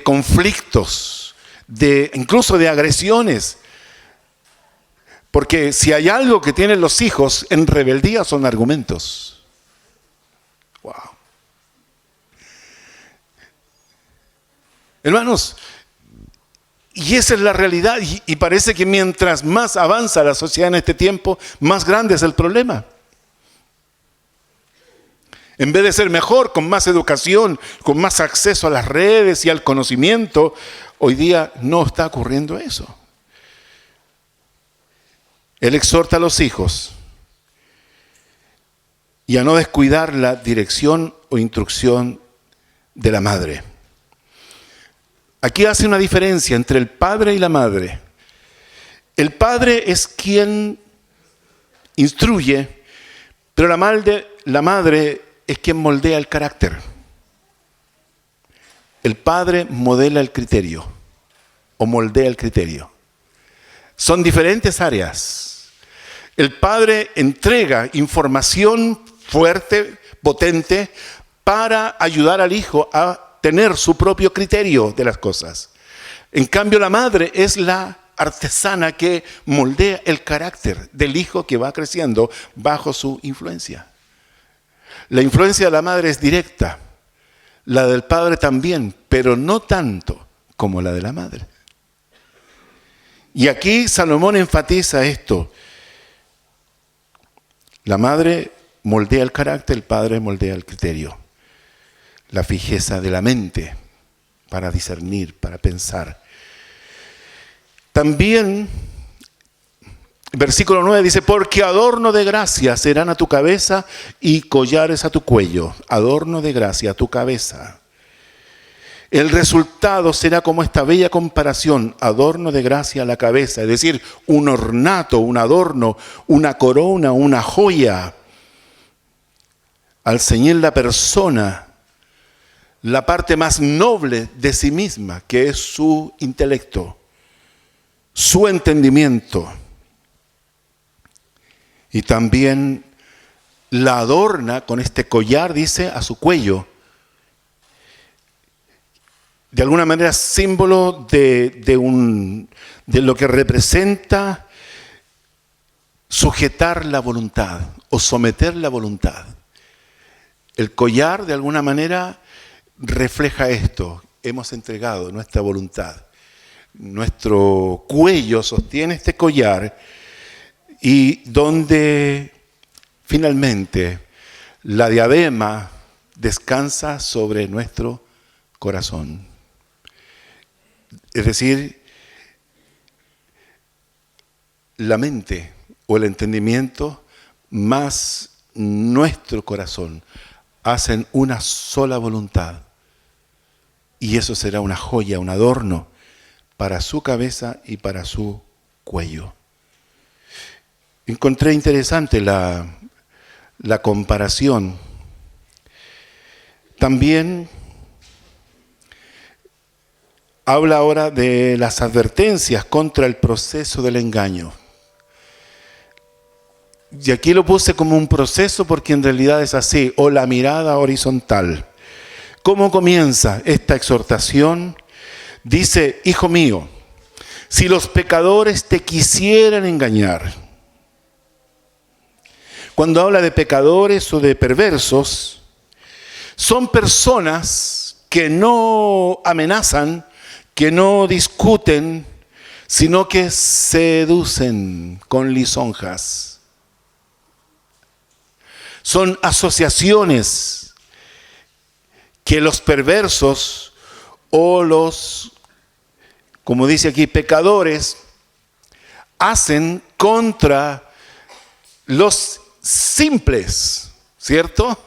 conflictos, incluso de agresiones. Porque si hay algo que tienen los hijos en rebeldía son argumentos. Wow. Hermanos, y esa es la realidad, y parece que mientras más avanza la sociedad en este tiempo, más grande es el problema. En vez de ser mejor, con más educación, con más acceso a las redes y al conocimiento, hoy día no está ocurriendo eso. Él exhorta a los hijos y a no descuidar la dirección o instrucción de la madre. Aquí hace una diferencia entre el padre y la madre. El padre es quien instruye, pero la madre es quien moldea el carácter. El padre modela el criterio o moldea el criterio. Son diferentes áreas. El padre entrega información fuerte, potente, para ayudar al hijo a tener su propio criterio de las cosas. En cambio, la madre es la artesana que moldea el carácter del hijo que va creciendo bajo su influencia. La influencia de la madre es directa, la del padre también, pero no tanto como la de la madre. Y aquí Salomón enfatiza esto. La madre moldea el carácter, el padre moldea el criterio. La fijeza de la mente para discernir, para pensar. También, versículo 9 dice, porque adorno de gracia serán a tu cabeza y collares a tu cuello. Adorno de gracia a tu cabeza. El resultado será como esta bella comparación, adorno de gracia a la cabeza, es decir, un ornato, un adorno, una corona, una joya. Al ceñir la persona, la parte más noble de sí misma, que es su intelecto, su entendimiento. Y también la adorna con este collar, dice, a su cuello. De alguna manera símbolo de lo que representa sujetar la voluntad o someter la voluntad. El collar de alguna manera refleja esto. Hemos entregado nuestra voluntad. Nuestro cuello sostiene este collar y donde finalmente la diadema descansa sobre nuestro corazón. Es decir, la mente o el entendimiento más nuestro corazón hacen una sola voluntad. Y eso será una joya, un adorno para su cabeza y para su cuello. Encontré interesante la comparación. También habla ahora de las advertencias contra el proceso del engaño. Y aquí lo puse como un proceso porque en realidad es así, o la mirada horizontal. ¿Cómo comienza esta exhortación? Dice, hijo mío, si los pecadores te quisieran engañar. Cuando habla de pecadores o de perversos, son personas que no amenazan, que no discuten, sino que seducen con lisonjas. Son asociaciones que los perversos o los, como dice aquí, pecadores, hacen contra los simples, ¿cierto?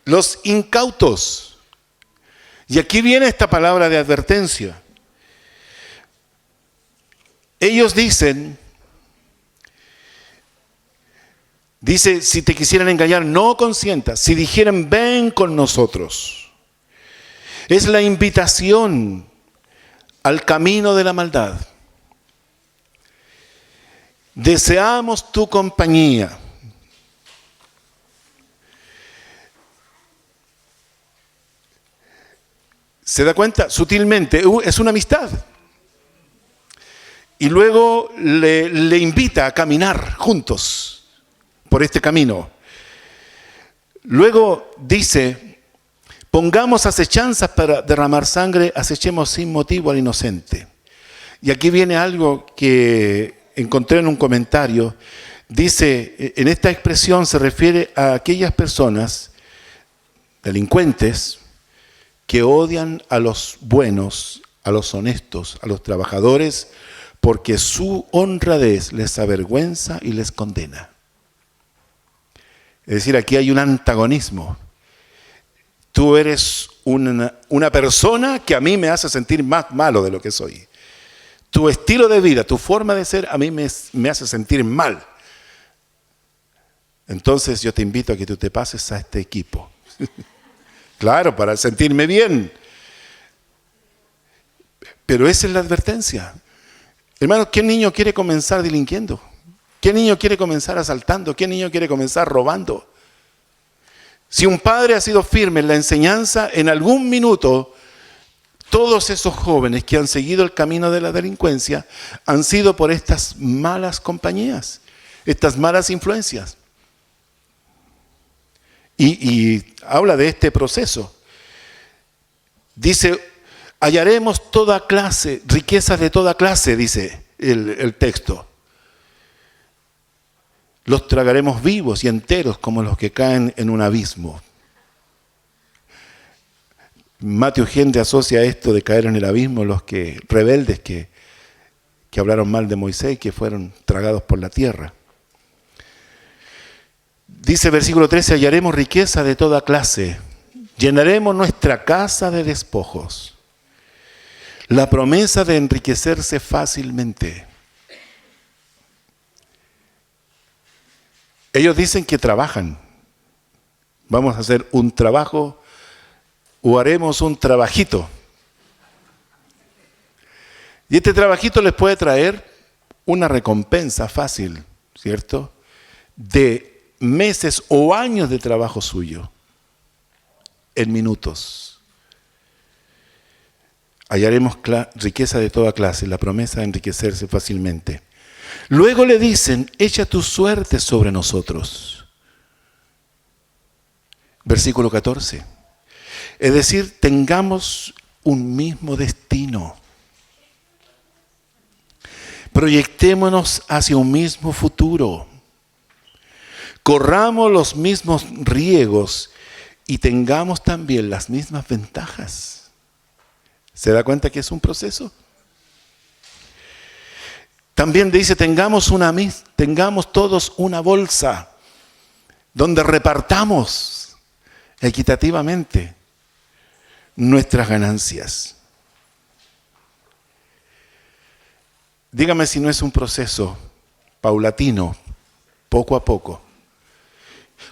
Los incautos. Y aquí viene esta palabra de advertencia. Ellos dicen, si te quisieran engañar, no consientas. Si dijeran, ven con nosotros. Es la invitación al camino de la maldad. Deseamos tu compañía. ¿Se da cuenta? Sutilmente, es una amistad. Y luego le invita a caminar juntos por este camino. Luego dice, pongamos acechanzas para derramar sangre, acechemos sin motivo al inocente. Y aquí viene algo que encontré en un comentario. Dice, en esta expresión se refiere a aquellas personas, delincuentes, que odian a los buenos, a los honestos, a los trabajadores, porque su honradez les avergüenza y les condena. Es decir, aquí hay un antagonismo. Tú eres una persona que a mí me hace sentir más malo de lo que soy. Tu estilo de vida, tu forma de ser, a mí me hace sentir mal. Entonces yo te invito a que tú te pases a este equipo. Claro, para sentirme bien. Pero esa es la advertencia. Hermano, ¿qué niño quiere comenzar delinquiendo? ¿Qué niño quiere comenzar asaltando? ¿Qué niño quiere comenzar robando? Si un padre ha sido firme en la enseñanza, en algún minuto, todos esos jóvenes que han seguido el camino de la delincuencia han sido por estas malas compañías, estas malas influencias. Y habla de este proceso. Dice, hallaremos toda clase, riquezas de toda clase, dice el texto. Los tragaremos vivos y enteros como los que caen en un abismo. Matthew Henry asocia esto de caer en el abismo los rebeldes que hablaron mal de Moisés y que fueron tragados por la tierra. Dice versículo 13, hallaremos riqueza de toda clase, llenaremos nuestra casa de despojos. La promesa de enriquecerse fácilmente. Ellos dicen que trabajan. Vamos a hacer un trabajo o haremos un trabajito. Y este trabajito les puede traer una recompensa fácil, ¿cierto? De meses o años de trabajo suyo, en minutos. Hallaremos riqueza de toda clase, la promesa de enriquecerse fácilmente. Luego le dicen, echa tu suerte sobre nosotros. Versículo 14. Es decir, tengamos un mismo destino. Proyectémonos hacia un mismo futuro. Corramos los mismos riesgos y tengamos también las mismas ventajas. ¿Se da cuenta que es un proceso? También dice, tengamos todos una bolsa donde repartamos equitativamente nuestras ganancias. Dígame si no es un proceso paulatino, poco a poco.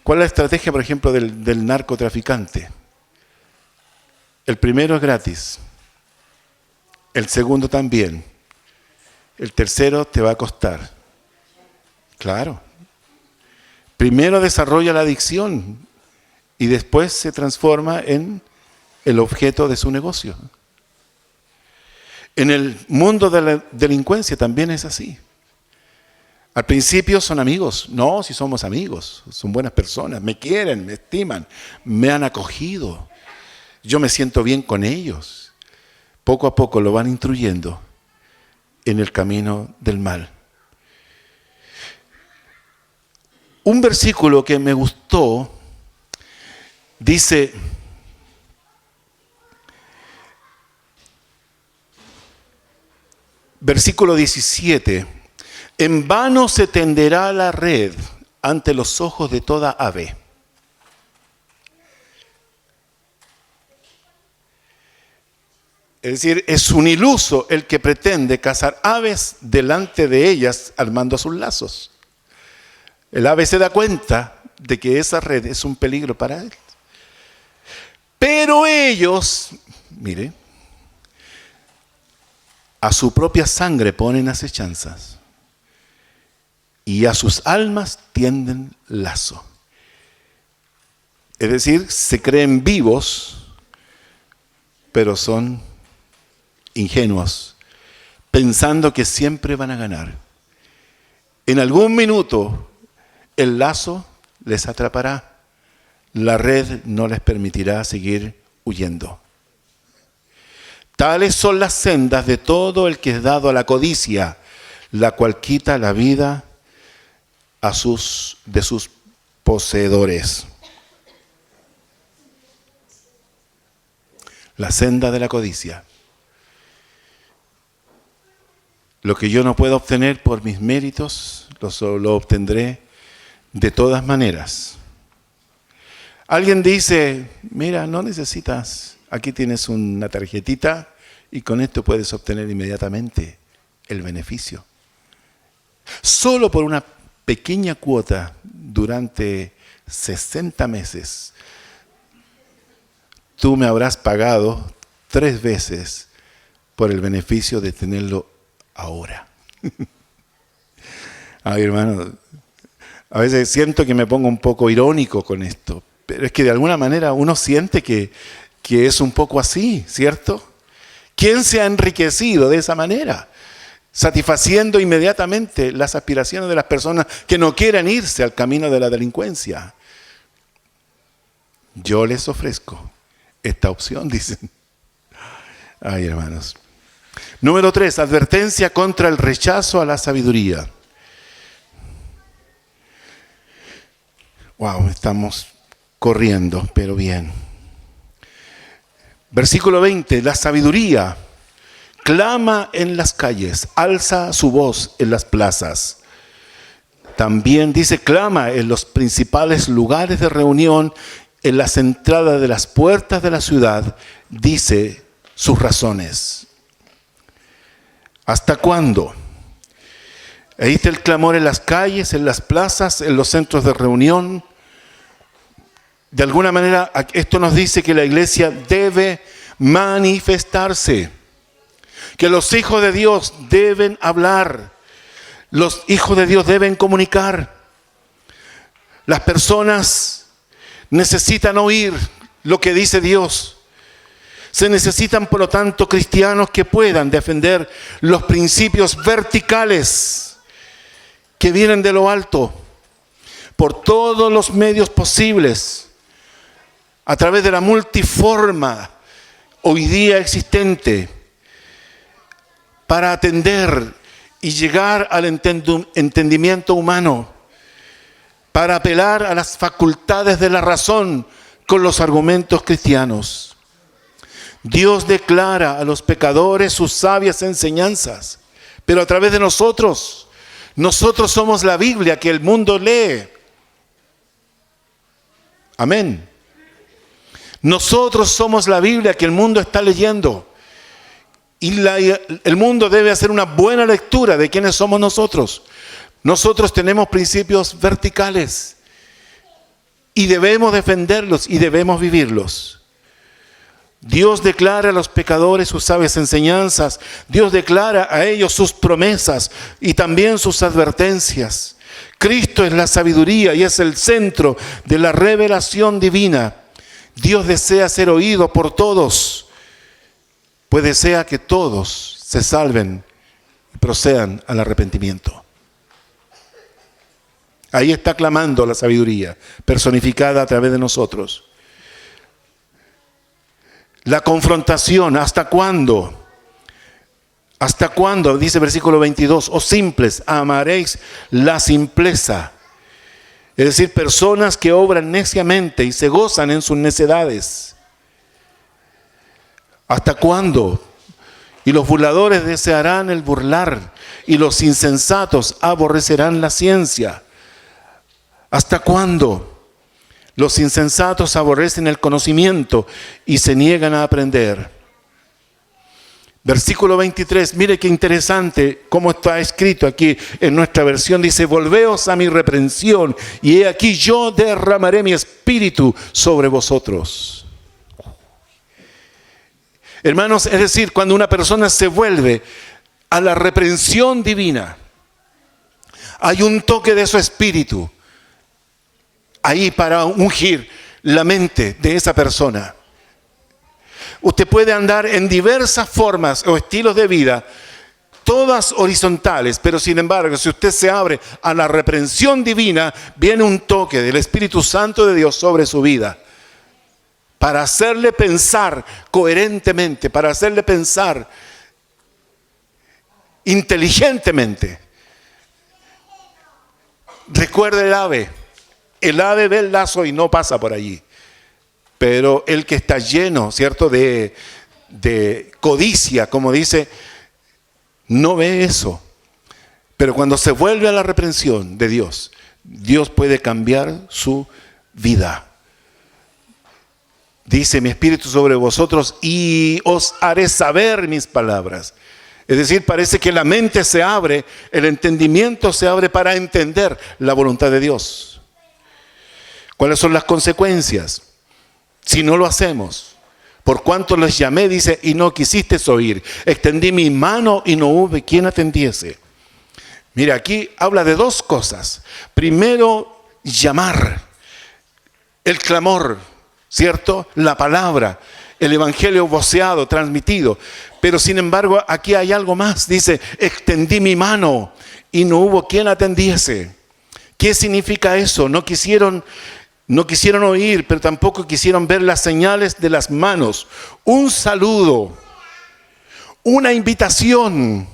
¿Cuál es la estrategia, por ejemplo, del narcotraficante? El primero es gratis. El segundo también. El tercero te va a costar. Claro. Primero desarrolla la adicción y después se transforma en el objeto de su negocio. En el mundo de la delincuencia también es así. Al principio son amigos. No, si somos amigos, son buenas personas, me quieren, me estiman, me han acogido. Yo me siento bien con ellos. Poco a poco lo van instruyendo en el camino del mal. Un versículo que me gustó dice, versículo 17, en vano se tenderá la red ante los ojos de toda ave. Es decir, es un iluso el que pretende cazar aves delante de ellas armando sus lazos. El ave se da cuenta de que esa red es un peligro para él. Pero ellos, mire, a su propia sangre ponen acechanzas y a sus almas tienden lazo. Es decir, se creen vivos, pero son ingenuos, pensando que siempre van a ganar. En algún minuto el lazo les atrapará, la red no les permitirá seguir huyendo. Tales son las sendas de todo el que es dado a la codicia, la cual quita la vida de sus poseedores. La senda de la codicia. Lo que yo no puedo obtener por mis méritos, lo obtendré de todas maneras. Alguien dice, mira, no necesitas, aquí tienes una tarjetita y con esto puedes obtener inmediatamente el beneficio. Solo por una pequeña cuota durante 60 meses, tú me habrás pagado 3 veces por el beneficio de tenerlo ahora. Ay, hermano, a veces siento que me pongo un poco irónico con esto, pero es que de alguna manera uno siente que es un poco así, ¿cierto? ¿Quién se ha enriquecido de esa manera? Satisfaciendo inmediatamente las aspiraciones de las personas que no quieren irse al camino de la delincuencia. Yo les ofrezco esta opción, dicen. Ay, hermanos. Número 3, advertencia contra el rechazo a la sabiduría. Wow, estamos corriendo, pero bien. Versículo 20, la sabiduría clama en las calles, alza su voz en las plazas. También dice, clama en los principales lugares de reunión, en las entradas de las puertas de la ciudad, dice sus razones. ¿Hasta cuándo? Ahí está el clamor en las calles, en las plazas, en los centros de reunión. De alguna manera, esto nos dice que la iglesia debe manifestarse. que los hijos de Dios deben hablar, los hijos de Dios deben comunicar. Las personas necesitan oír lo que dice Dios. Se necesitan, por lo tanto, cristianos que puedan defender los principios verticales que vienen de lo alto, por todos los medios posibles, a través de la multiforma hoy día existente, para atender y llegar al entendimiento humano, para apelar a las facultades de la razón con los argumentos cristianos. Dios declara a los pecadores sus sabias enseñanzas, pero a través de nosotros somos la Biblia que el mundo lee. Amén. Nosotros somos la Biblia que el mundo está leyendo. Y el mundo debe hacer una buena lectura de quiénes somos nosotros. Nosotros tenemos principios verticales y debemos defenderlos y debemos vivirlos. Dios declara a los pecadores sus sabias enseñanzas. Dios declara a ellos sus promesas y también sus advertencias. Cristo es la sabiduría y es el centro de la revelación divina. Dios desea ser oído por todos, pues desea que todos se salven y procedan al arrepentimiento. Ahí está clamando la sabiduría, personificada a través de nosotros. La confrontación, ¿hasta cuándo? ¿Hasta cuándo? Dice versículo 22, oh simples, amaréis la simpleza. Es decir, personas que obran neciamente y se gozan en sus necedades. ¿Hasta cuándo? Y los burladores desearán el burlar, y los insensatos aborrecerán la ciencia. ¿Hasta cuándo? Los insensatos aborrecen el conocimiento y se niegan a aprender. Versículo 23, mire qué interesante cómo está escrito aquí en nuestra versión. Dice, volveos a mi reprensión y he aquí yo derramaré mi espíritu sobre vosotros. Hermanos, es decir, cuando una persona se vuelve a la reprensión divina, hay un toque de su espíritu ahí para ungir la mente de esa persona. Usted puede andar en diversas formas o estilos de vida, todas horizontales, pero sin embargo, si usted se abre a la reprensión divina, viene un toque del Espíritu Santo de Dios sobre su vida, para hacerle pensar coherentemente, para hacerle pensar inteligentemente. Recuerde el ave. El ave ve el lazo y no pasa por allí. Pero el que está lleno, ¿cierto?, de codicia, como dice, no ve eso. Pero cuando se vuelve a la reprensión de Dios, Dios puede cambiar su vida. Dice, mi espíritu sobre vosotros y os haré saber mis palabras. Es decir, parece que la mente se abre, el entendimiento se abre para entender la voluntad de Dios. ¿Cuáles son las consecuencias? Si no lo hacemos, por cuanto les llamé, dice, y no quisisteis oír. Extendí mi mano y no hubo quien atendiese. Mira, aquí habla de dos cosas. Primero, llamar, el clamor, ¿cierto? La palabra, el evangelio voceado, transmitido. Pero sin embargo, aquí hay algo más. Dice, extendí mi mano y no hubo quien atendiese. ¿Qué significa eso? No quisieron oír, pero tampoco quisieron ver las señales de las manos. Un saludo, una invitación,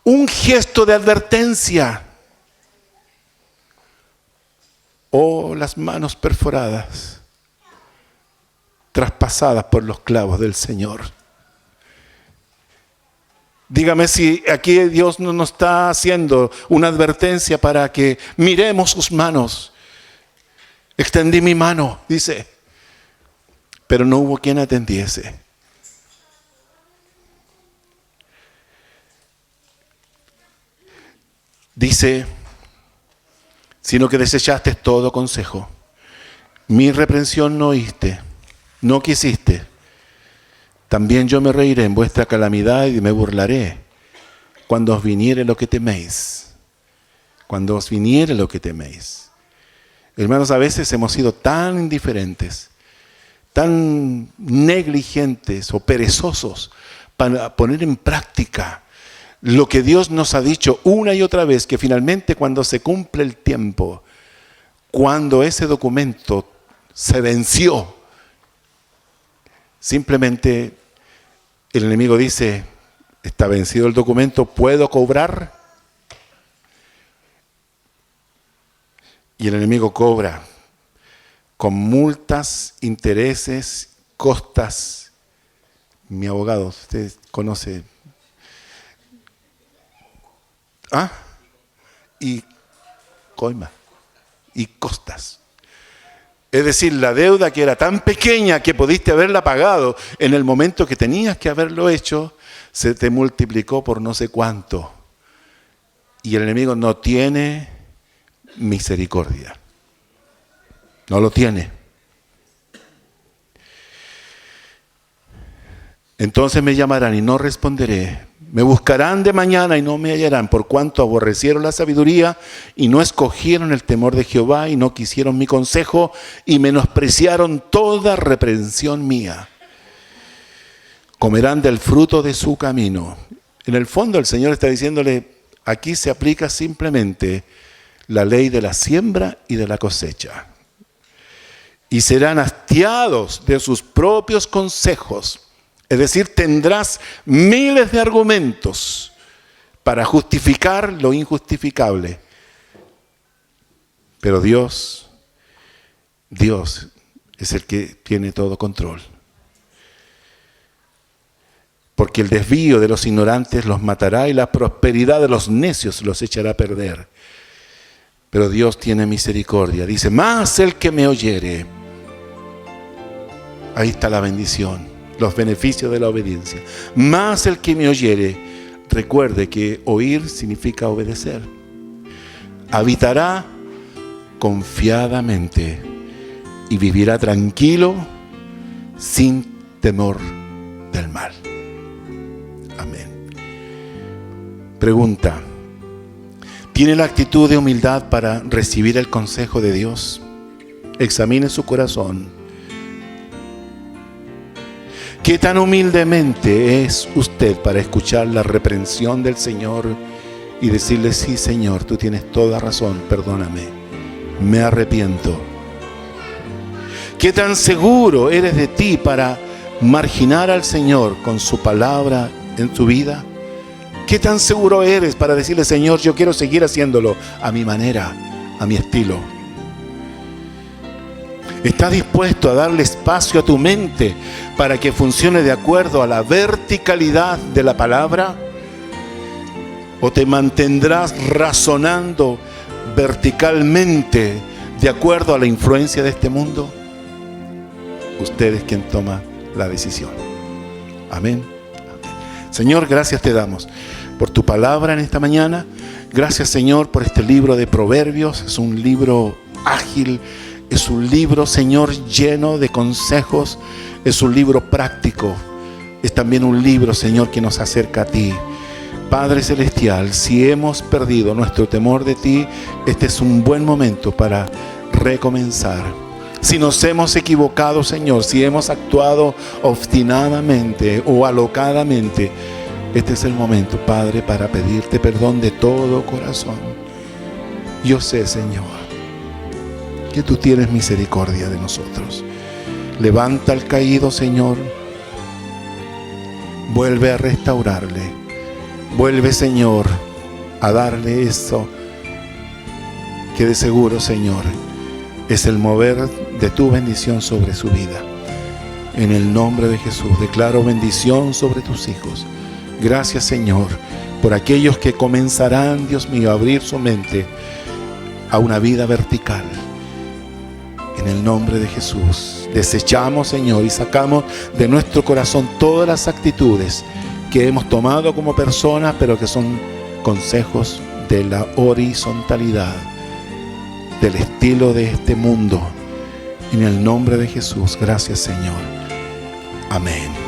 un gesto de advertencia. O las manos perforadas, traspasadas por los clavos del Señor. Dígame si aquí Dios no nos está haciendo una advertencia para que miremos sus manos. Extendí mi mano, dice, pero no hubo quien atendiese. Dice, sino que desechaste todo consejo. Mi reprensión no oíste, no quisiste. También yo me reiré en vuestra calamidad y me burlaré cuando os viniere lo que teméis. Cuando os viniere lo que teméis. Hermanos, a veces hemos sido tan indiferentes, tan negligentes o perezosos para poner en práctica lo que Dios nos ha dicho una y otra vez, que finalmente cuando se cumple el tiempo, cuando ese documento se venció, simplemente el enemigo dice, está vencido el documento, ¿puedo cobrar? Y el enemigo cobra con multas, intereses, costas. Mi abogado, usted conoce. Y coima. Y costas. Es decir, la deuda que era tan pequeña que pudiste haberla pagado en el momento que tenías que haberlo hecho, se te multiplicó por no sé cuánto. Y el enemigo no tiene misericordia. No lo tiene. Entonces me llamarán y no responderé. Me buscarán de mañana y no me hallarán, por cuanto aborrecieron la sabiduría y no escogieron el temor de Jehová y no quisieron mi consejo y menospreciaron toda reprensión mía. Comerán del fruto de su camino. En el fondo el Señor está diciéndole, aquí se aplica simplemente la ley de la siembra y de la cosecha. Y serán hastiados de sus propios consejos. Es decir, tendrás miles de argumentos para justificar lo injustificable. Pero Dios es el que tiene todo control. Porque el desvío de los ignorantes los matará y la prosperidad de los necios los echará a perder. Pero Dios tiene misericordia. Dice, más el que me oyere. Ahí está la bendición, los beneficios de la obediencia. Más el que me oyere. Recuerde que oír significa obedecer. Habitará confiadamente y vivirá tranquilo sin temor del mal. Amén. Pregunta. ¿Tiene la actitud de humildad para recibir el consejo de Dios? Examine su corazón. ¿Qué tan humildemente es usted para escuchar la reprensión del Señor y decirle, sí, Señor, tú tienes toda razón, perdóname, me arrepiento? ¿Qué tan seguro eres de ti para marginar al Señor con su palabra en tu vida? ¿Qué tan seguro eres para decirle, Señor, yo quiero seguir haciéndolo a mi manera, a mi estilo? ¿Estás dispuesto a darle espacio a tu mente para que funcione de acuerdo a la verticalidad de la palabra? ¿O te mantendrás razonando verticalmente de acuerdo a la influencia de este mundo? Usted es quien toma la decisión. Amén. Señor, gracias te damos por tu palabra en esta mañana. Gracias, Señor, por este libro de Proverbios. Es un libro ágil, es un libro, Señor, lleno de consejos. Es un libro práctico. Es también un libro, Señor, que nos acerca a ti. Padre Celestial, si hemos perdido nuestro temor de ti, este es un buen momento para recomenzar. Si nos hemos equivocado, Señor, si hemos actuado obstinadamente o alocadamente, este es el momento, Padre, para pedirte perdón de todo corazón. Yo sé, Señor, que tú tienes misericordia de nosotros. Levanta al caído, Señor. Vuelve a restaurarle. Vuelve, Señor, a darle eso que de seguro, Señor, es el mover de tu bendición sobre su vida. En el nombre de Jesús, declaro bendición sobre tus hijos. Gracias, Señor, por aquellos que comenzarán, Dios mío, a abrir su mente a una vida vertical. En el nombre de Jesús, desechamos, Señor, y sacamos de nuestro corazón todas las actitudes que hemos tomado como personas, pero que son consejos de la horizontalidad, del estilo de este mundo. En el nombre de Jesús, gracias, Señor. Amén.